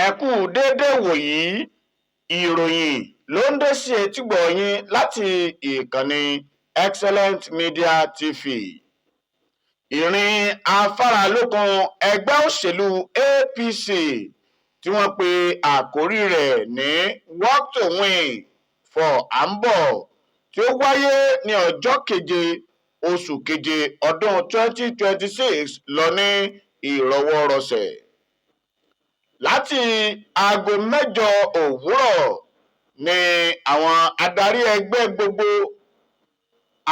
ẹ kú déédé wòyí ìròyìn ló ń dé sí etígbọ̀ yín láti ìkànnì Excellent Media TV. ìrìn afáralókun ẹgbẹ́ òṣèlú APC tí wọ́n pe àkórí rẹ̀ ní Walk to Win for Ambo tí ó wáyé ní ọjọ́ 7 oṣù keje ọdún 2026 lọ ní ìrọwọ́rọsẹ̀. Láti aago 8 òwúrọ̀ ni àwọn adarí ẹgbẹ́ gbogbo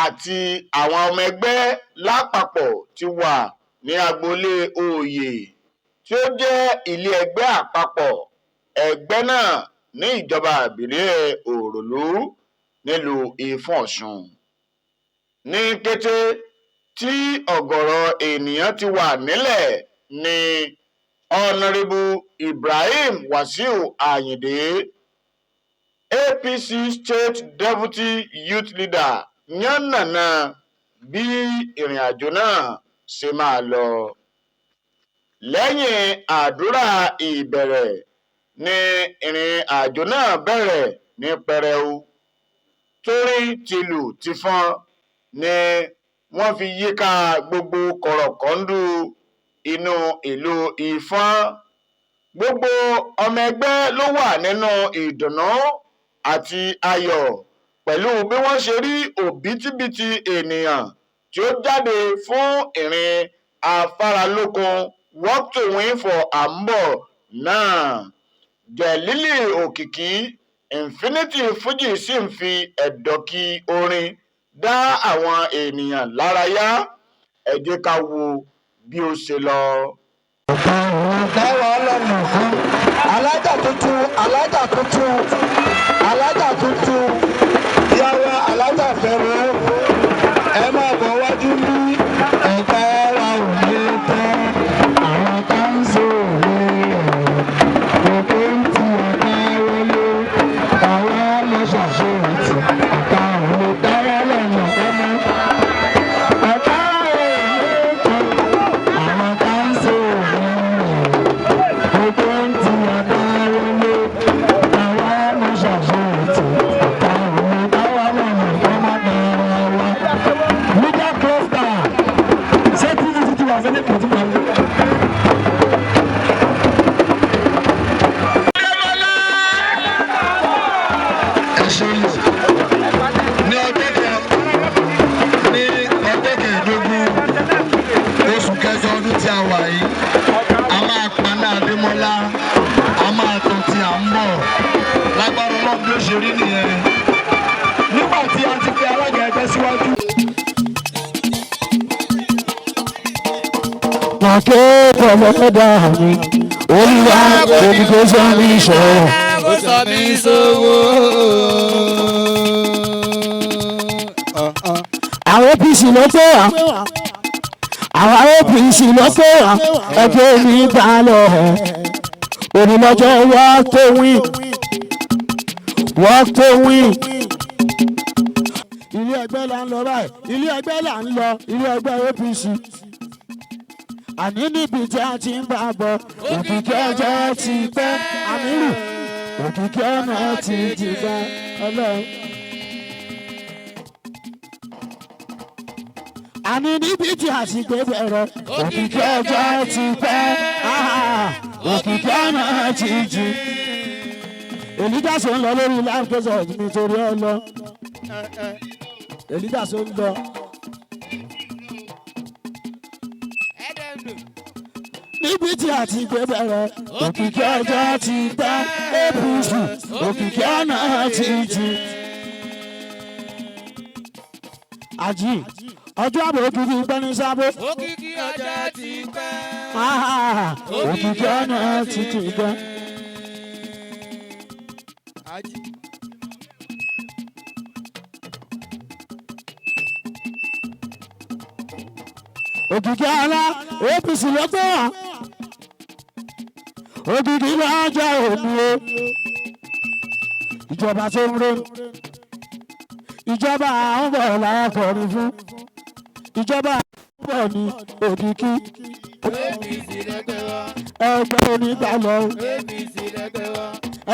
àti àwọn ọmọ ẹgbẹ́ lápapọ̀ ti wà ní agboolé Oyè tí ó jẹ́ ilé ẹgbẹ́ àpapọ̀ ẹgbẹ́ náà ní ìjọba ìbílẹ̀ Òròlú nílùú Ìfọ̀n-Ọ̀ṣun. Ní kété tí ọ̀gọ̀rọ̀ ènìyàn ti wà nílẹ̀ ni Honorable Ibrahim Wasiu Ayinde, APC State Deputy Youth Leader, yànnàná bí ìrìn àjò náà ṣe máa lọ. Lẹ́yìn àdúrà ìbẹ̀rẹ̀ ni ìrìn àjò náà bẹ̀rẹ̀ ní pẹrẹu. Torí tìlù tìfọn ni wọ́n fi yíká gbogbo kọ̀rọ̀kọ́ndù inú ìlú Ìfọ̀n. Gbogbo ọmọ ẹgbẹ́ ló wà nínú ìdùnnú àti ayọ̀ pẹ̀lú bí wọ́n ṣe rí òbítíbitì ènìyàn tí ó jáde fún ìrìn afáralókun Walk to Win for Ambo náà. Jẹ̀lílì Òkìkí Infinity Fuji sì ń fi ẹ̀dọ̀kí orin dá àwọn ènìyàn lárayá. Ẹ jẹ́ ká wo bí ó ṣe lọ. Dáwọ́ ọlọ́mọ fún alájà tuntun yàrá alájà fẹ́rẹ́ ẹ máa bọ̀ wájú ní ẹ̀ka ẹ̀rọ òní tán àwọn káńsù òní gbogbo ń ti ọ̀gá wọlé àwọn ọlọ́ṣàṣe àti ọ̀gá òní dáwọ́ ọlọ́mọ ọmọ ọ̀gá òní tán àwọn káńsù òní. Nígbà tí a ti fi alága ẹgbẹ́ síwájú. Màkẹ́ pẹ̀lẹ́dà mi, olúwa èmi kò sọ mí sọ̀rọ̀. Kò sọ mí sówó. Àwọn APC ló pé wá. Àwọn APC ló pé wá. Ẹgbẹ́ mi balẹ̀. Onímọ̀jọ́ Walk to Win. Walk to Win. Ilé ẹgbẹ́ là ń lọ báyìí. Ilé ẹgbẹ́ là ń lọ. Ilé ẹgbẹ́ APC. Àní níbi tí a ti ń bá bọ̀. Òkìkí ọjọ́ ti pẹ́. Àmírù. Òkìkí ọ̀nà ti pẹ́. Ọlọ́run. Àní níbi tí a ti gbé bẹ̀rẹ̀. Òkìkí ọjọ́ ti pẹ́. Òkìkí ọ̀nà ti jì. Èlíjà sọ ń lọ lórí live result nítorí ọlọ. Èlíjà sọ ń lọ. Níbi tí a ti gbé bẹ̀rẹ̀, òkìkí ọjọ́ ti pẹ́. APC, òkìkí ọ̀nà ti jì. Àjì, ọjọ́ àbò òkìkí pẹ́ ní sábó. Òkìkí ọjọ́ ti pẹ́. Òkìkí ọ̀nà ti pẹ́. Òkìkí ọlá APC ló pé wá. Òkìkí lọ́jọ́ òní o. Ìjọba tó ń ronú. Ìjọba àwọn bọ̀ lára kọrin fún. Ìjọba àwọn bọ̀ ní Òkìkí. APC ló pé wá. ẹgbẹ́ onígbàlọ́ APC lẹ́gbẹ́ wa.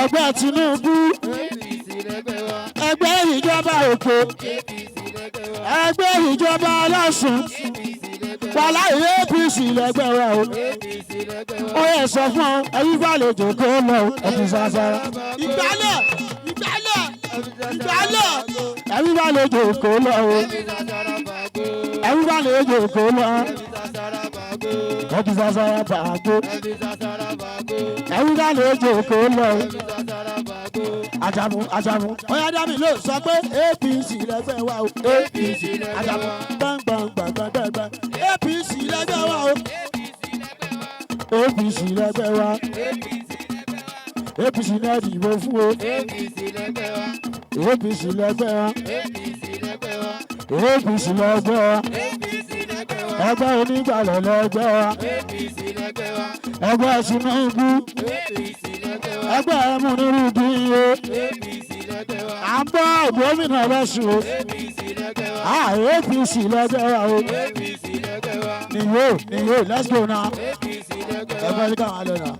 ẹgbẹ́ Tinubu APC lẹ́gbẹ́ wa. ẹgbẹ́ ìjọba Èkó APC lẹ́gbẹ́ wa. ẹgbẹ́ ìjọba Ọlọ́sùn APC lẹ́gbẹ́ wa. wàhálà APC lẹ́gbẹ́ wa o. APC lẹ́gbẹ́ wa. ó yẹ sọ fún ọ ẹbí gbàlejò kó lọ ẹbí sàṣàrà. ìgbálẹ̀ ìgbálẹ̀ ìgbálẹ̀ ẹbí gbàlejò kó lọ o ẹbí gbàlejò kó lọ ẹbí sàṣàrà bàgó ẹbí gbàlejò kó lọ Àjàmú Àjàmú ọyá dá mi ló sọ pé APC lẹ́gbẹ́ wa o APC Àjàmú gbọ̀ngbọ̀ngbọ̀ngbọ̀ngbọ̀ngbọ̀n APC lẹ́gbẹ́ wa o APC lẹ́gbẹ́ wa APC náà dìbò fún o APC lẹ́gbẹ́ wa. APC lẹ́gbẹ́ wa APC lẹ́gbẹ́ wa. APC lẹ́gbẹ́ wa APC lẹ́gbẹ́ wa. ẹgbẹ́ onígbàlẹ̀ lẹ́gbẹ́ wa APC lẹ́gbẹ́ wa. ẹgbẹ́ Tinubu APC lẹ́gbẹ́ wa. ẹgbẹ́ Múnirùdíyẹ APC lẹ́gbẹ́ wa. à ń bọ́ gómìnà lọ́sùn o APC lẹ́gbẹ́ wa. APC lẹ́gbẹ́ wa o APC lẹ́gbẹ́ wa. nìyó let's go now APC lẹ́gbẹ́ wa. ẹgbẹ́ ní káwọn alẹ́ náà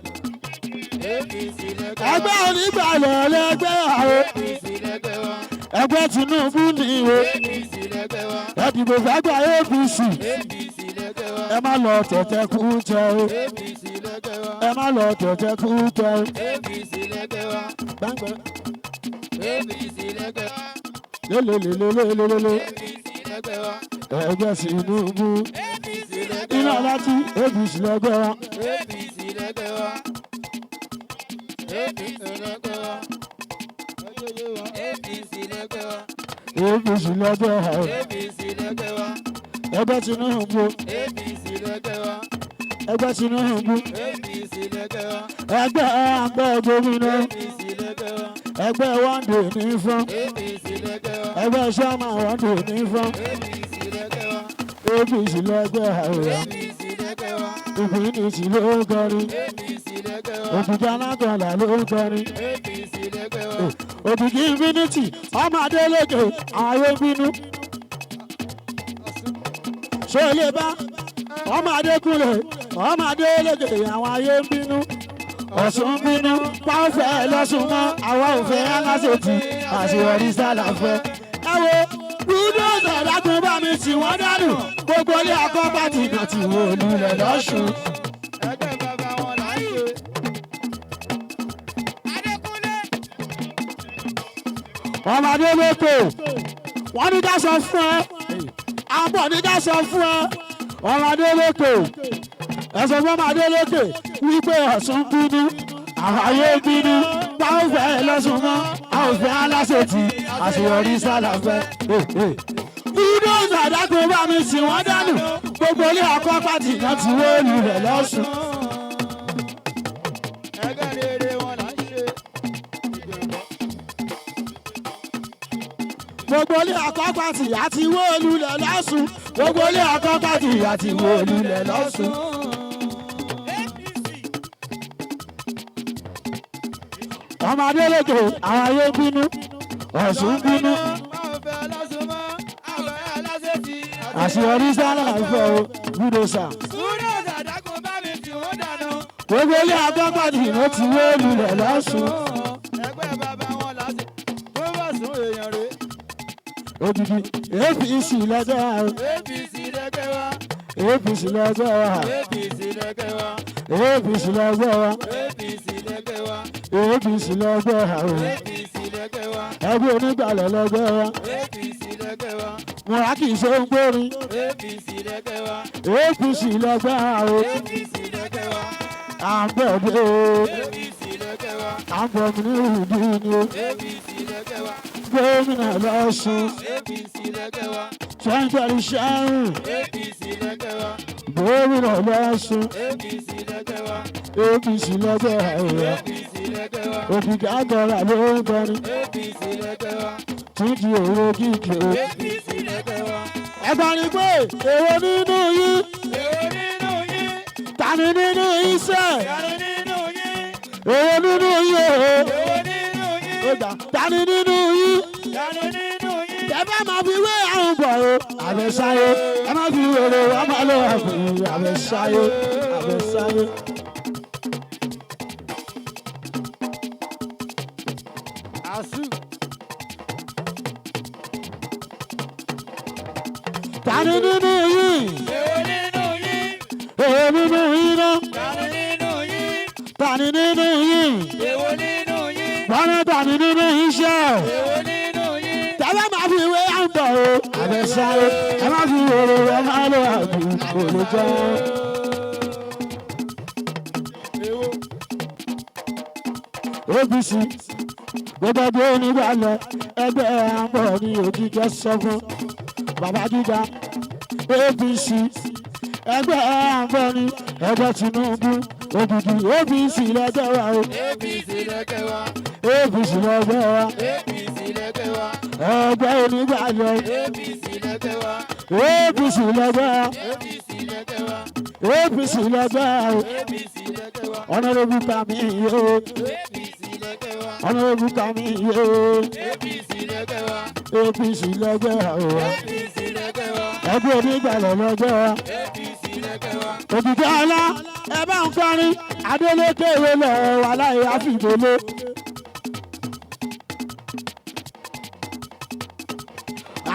APC lẹ́gbẹ́ wa. ẹgbẹ́ onígbàlẹ̀ lẹ́gbẹ́ wa o APC lẹ́gbẹ́ wa. ẹgbẹ́ Tinubu nìyó APC lẹ́gbẹ́ wa. ẹ dìbò fẹ́gbẹ́ APC APC lẹ́gbẹ́ wa. ẹ má lọ tẹ̀tẹ̀ kú tẹ o APC lẹ́gbẹ́ wa. ẹ má lọ tẹ̀tẹ̀ kú tẹ o. APC lẹ́gbẹ́ wa. gbàngbẹ́ APC lẹ́gbẹ́ wa. lélelelelelelele APC lẹ́gbẹ́ wa. ẹgbẹ́ Tinubu APC lẹ́gbẹ́ iná wa. láti APC lẹ́gbẹ́ wa APC lẹ́gbẹ́ wa. APC lẹ́gbẹ́ wa. APC lẹ́gbẹ́ wa. APC lẹ́gbẹ́ wa o. APC lẹ́gbẹ́ wa. ẹgbẹ́ Tinubu APC lẹ́gbẹ́ wa. ẹgbẹ́ Tinubu APC lẹ́gbẹ́ wa. ẹgbẹ́ gómìnà APC lẹ́gbẹ́ wa. ẹgbẹ́ wọ́ndé ní fún APC lẹ́gbẹ́ wa. ẹgbẹ́ sọ́mà wọ́ndé ní fún APC lẹ́gbẹ́ wa. APC lẹ́gbẹ́ wa o. APC lẹ́gbẹ́ wa. Ìpínlẹ̀ ló ń kọrin APC lẹ́gbẹ́ wa. òkùnkà lákọ̀ọ́lá ló ń kọrin APC lẹ́gbẹ́ wa. òkùnkì infinity ọmọ Adélékè àwọn ayé bínú ṣé ilé bá ọmọ Adékúnlé ọmọ Adélékè àwọn ayé bínú Ọ̀ṣun bínú pàfẹ́ lọ́sùn mọ́ àwa ò fẹ́ aláṣetì àṣeyọrí sálàfẹ́ ẹ wo dúdú ọ̀sàdákùn bá mi tì wọ́n dànù gbogbo ilé akọ́bá ti nà tí wọ́n olùlẹ̀ lọ́sùn. Ẹgbẹ́ bàbá wọn là ń ṣe. ọmọ Adélékè wọ́n ní ká sọ fún ẹ àbọ̀ ní ká sọ fún ẹ ọmọ Adélékè ẹsẹ̀ fún ọmọ Adélékè wípé Ọ̀ṣun bínú àwọn ayé bínú báwo fẹ́ lọ́sùn mọ́ àwọn fẹ́ aláṣetì àṣeyọrí sálàfẹ́. dúdú ìsàdákùn bá mi sìn wọ́n dànù gbogbo ilé ọkọ̀ pàtì náà ti wọ́ọ̀lù rẹ̀ lọ́sùn. Ẹgbẹ́ rere wọn là ń ṣe. gbogbo ilé ọkọ̀ pàtì àti wọ́ọ̀lù rẹ̀ lọ́sùn gbogbo ilé ọkọ̀ pàtì àti wọ́ọ̀lù rẹ̀ lọ́sùn. ọmọ Adélékè àwọn ayé bínú Ọ̀ṣun bínú àṣeyọrí sálà fẹ́ o búdòsà. gbogbo ilé agbábọ́dì ló ti wé lulẹ̀ lọ́sùn. Ẹgbẹ́ bàbá wọn là ń ṣe. Tó bá sún èèyàn rè. odidi APC lẹ́gbẹ́ wa o. APC lẹ́gbẹ́ wa. APC lẹ́gbẹ́ wa. APC lẹ́gbẹ́ wa. APC lẹ́gbẹ́ wa. APC lẹ́gbẹ́ wa. APC lẹ́gbẹ́ wa o. APC lẹ́gbẹ́ wa. ẹgbẹ́ onígbàlẹ̀ lẹ́gbẹ́ wa. APC lẹ́gbẹ́ wa. mọ̀ra kì í ṣe ń gbórin. APC lẹ́gbẹ́ wa. APC lẹ́gbẹ́ wa o. APC lẹ́gbẹ́ wa. à ń bẹ̀rẹ̀ o. APC lẹ́gbẹ́ wa. à ń bọ̀ mí ní ìdí ni o. APC lẹ́gbẹ́ wa. gómìnà lọ́sùn. APC lẹ́gbẹ́ wa. sẹ́ńtẹ̀rì sẹ́rìn. APC lẹ́gbẹ́ wa. gómìnà lọ́sùn. APC lẹ́gbẹ́ wa. APC lẹ́gbẹ́ wa o. APC lẹ́gbẹ́ wa. òkìkí àgọ́ra ló ń kọrin. APC lẹ́gbẹ́ wa. títí òru kíkì o. APC lẹ́gbẹ́ wa. ẹ̀gbọ́n ni pé èwo nínú yín Èwo nínú yín? tani nínú yín sẹ́ Yàrá nínú yín? èwo nínú yín o. Èwo nínú yín? ọjà tani nínú yín Yàrá nínú yín? ẹ bá máa fi wé àwọn bọ̀ o. àbẹ̀sáyé ẹ má fi wèrè wá máa lọ àbẹ̀ àbẹ̀sáyé àbẹ̀sáyé. tani nínú yìí Èwo nínú èwo nínú yín? yìí náà Tani nínú yín? tani nínú yìí Èwo nínú yín? wọ́n ní tani nínú iṣẹ́ o. Èwo nínú yín? tẹ́lẹ̀ máa fi ìwé àǹtọ̀ o àbẹ̀sáré ẹ má fi wèrè ẹ má lọ àbí kò lè jẹ́. Èwo? APC gbogbo bí onígbàlẹ̀ ẹgbẹ́ àbọ̀ ní òkìkẹ́ sọ fún bàbá gíga APC ẹgbẹ́ àbọ̀ ní ẹgbẹ́ Tinubu òkìkí APC lẹ́gbẹ́ wa o APC lẹ́kẹ̀ wá. APC lẹ́gbẹ́ wa APC lẹ́kẹ̀ wá. ẹgbẹ́ onígbàlẹ̀ APC lẹ́kẹ̀ wá. APC lẹ́gbẹ́ wa APC lẹ́kẹ̀ wá. APC lẹ́gbẹ́ wa o APC lẹ́kẹ̀ wá. Honorable Kami yo APC lẹ́kẹ̀ wá. Honorable Kami yo APC lẹ́kẹ̀ wá. APC lẹ́gbẹ́ wa o APC lẹ́kẹ̀ wá. ẹgbẹ́ onígbàlẹ̀ lẹ́gbẹ́ wa. APC lẹ́kẹ̀ wá. òkìkí ọlá ẹ bá ń kọrin Adélékè ìwé lọ wà láyé àfìgbélé.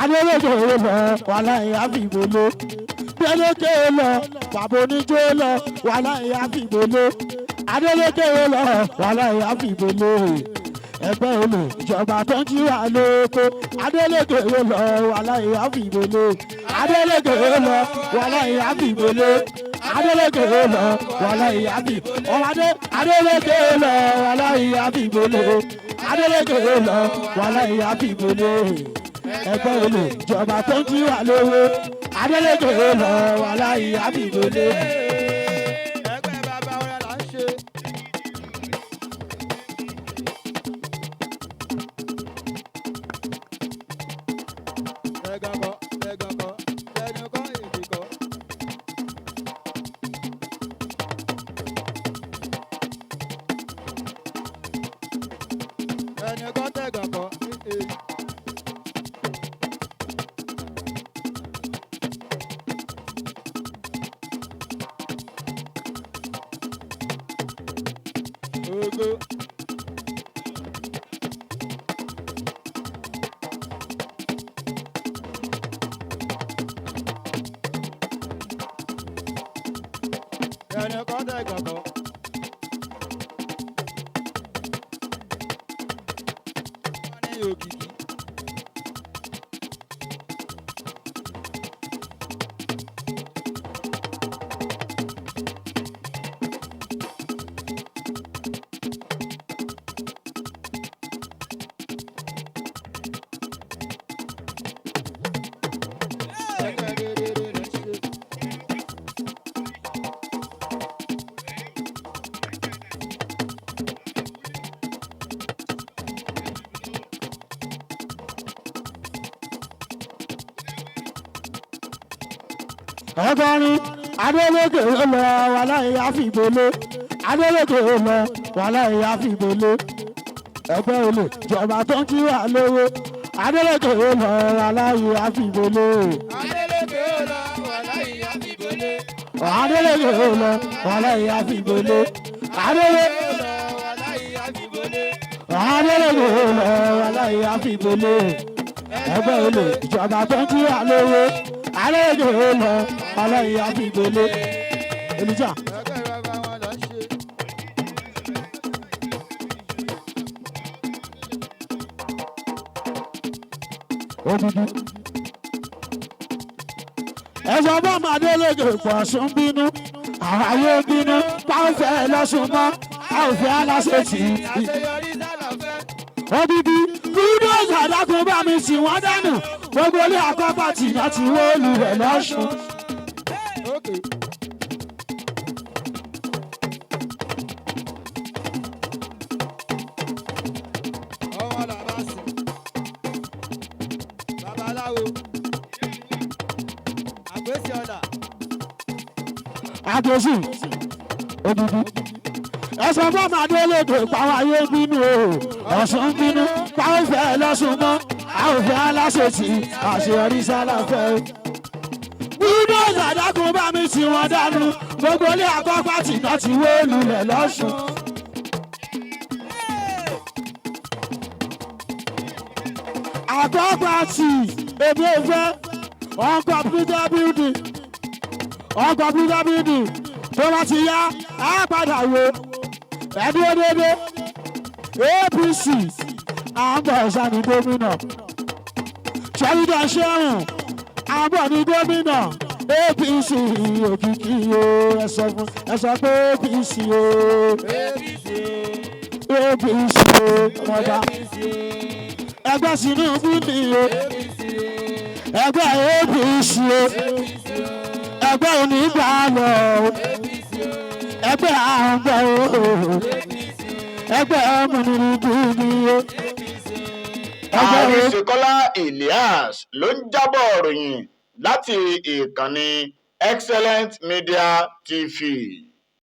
Adélékè ìwé lọ wà láyé àfìgbélé. Adélékè lọ bàbá oníjó lọ wà láyé àfìgbélé. Adélékè ìwé lọ wà láyé àfìgbélé. ẹgbẹ́ olè ìjọba tó ń jí wà lóko. Adélékè ìwé lọ wà láyé àfìgbélé. Adélékè ìwé lọ wà láyé àfìgbélé. Adélékè lọ wàlá ìyábì ọmọdé Adélékè lọ wàlá ìyábì gbólé Adélékè lọ wàlá ìyábì gbólé ẹgbẹ́ olè ìjọba tó ń jí wà lówó Adélékè lọ wàlá ìyábì gbólé. Ẹgbẹ́ bàbá wa là ń ṣe. Ẹ̀gàn kọ́, ẹ̀gàn kọ́, ẹnu kọ́, èdè kọ́. Ẹnu kọ́ tẹ̀gàn kọ́, èdè. Ogo. Ẹnu kọ́ tẹ̀gàn kọ́. Wọ́n ní òkìkí. Ẹgbẹ́ rere rẹ̀ ṣe. ọgọ́rin Adélékè lọ wàlá ìyáfìgbélé Adélékè lọ wàlá ìyáfìgbélé ẹgbẹ́ olè ìjọba tó ń jí wà lówó Adélékè lọ wàlá ìyáfìgbélé Adélékè lọ wàlá ìyáfìgbélé. Adélékè lọ wàlá ìyáfìgbélé Adélékè lọ wàlá ìyáfìgbélé. Adélékè lọ wàlá ìyáfìgbélé ẹgbẹ́ olè ìjọba tó ń jí wà lówó Adélékè lọ wàlá ìyáfìgbélé. Èlìjà Ẹgbẹ́ bàbá wọn là ń ṣe. òdìdí. ẹ̀sọ́ bá máa Adélékè pọ̀ sún bínú àwọn ayé bínú báwọn fẹ́ lọ́sùn mọ́ àwọn fẹ́ aláṣẹ tì í. Àṣeyọrí sálàfẹ́. Odidi búdóòsì àdákùn bá mi tì wọ́n dànù gbogbo ilé àkọ́bà tì náà ti wó olùrẹ̀ lọ́sùn. Okay. Ọmọ làbá sí. Babaláwo. Àgbésí ọ̀dà. Àjòsì odidi. ẹ̀sọ́ bá máa Adélékè pàwọn ayé bínú o Ọ̀ṣun bínú báwọn fẹ́ lọ́sùn mọ́ àwọn fẹ́ aláṣẹ tì í àṣeyọrí sálàfẹ́. búdóòsì àdákùn bá mi tì wọ́n dànù gbogbo ilé àkọ́bà tì náà ti wó olùrẹ̀ lọ́sùn. àkọ́bà tì èmi ò fẹ́ uncompleted building uncompleted building tó bá ti yá á padà wo ẹdúró dédé APC àbọ̀ ìsàní gómìnà ṣẹ́yìndà ṣẹ́hùn àbọ̀ ní gómìnà APC òkìkí o ẹ sọ pé APC o APC o ọmọdá ẹgbẹ́ Tinubu ni o ẹgbẹ́ APC o ẹgbẹ́ onígbàlọ́ o ẹgbẹ́ àgbà o ẹgbẹ́ ọmọnìyàn ni o. Àríṣekọ́lá Elias ló ń jábọ̀ ròyìn láti ìkànnì Excellent Media TV.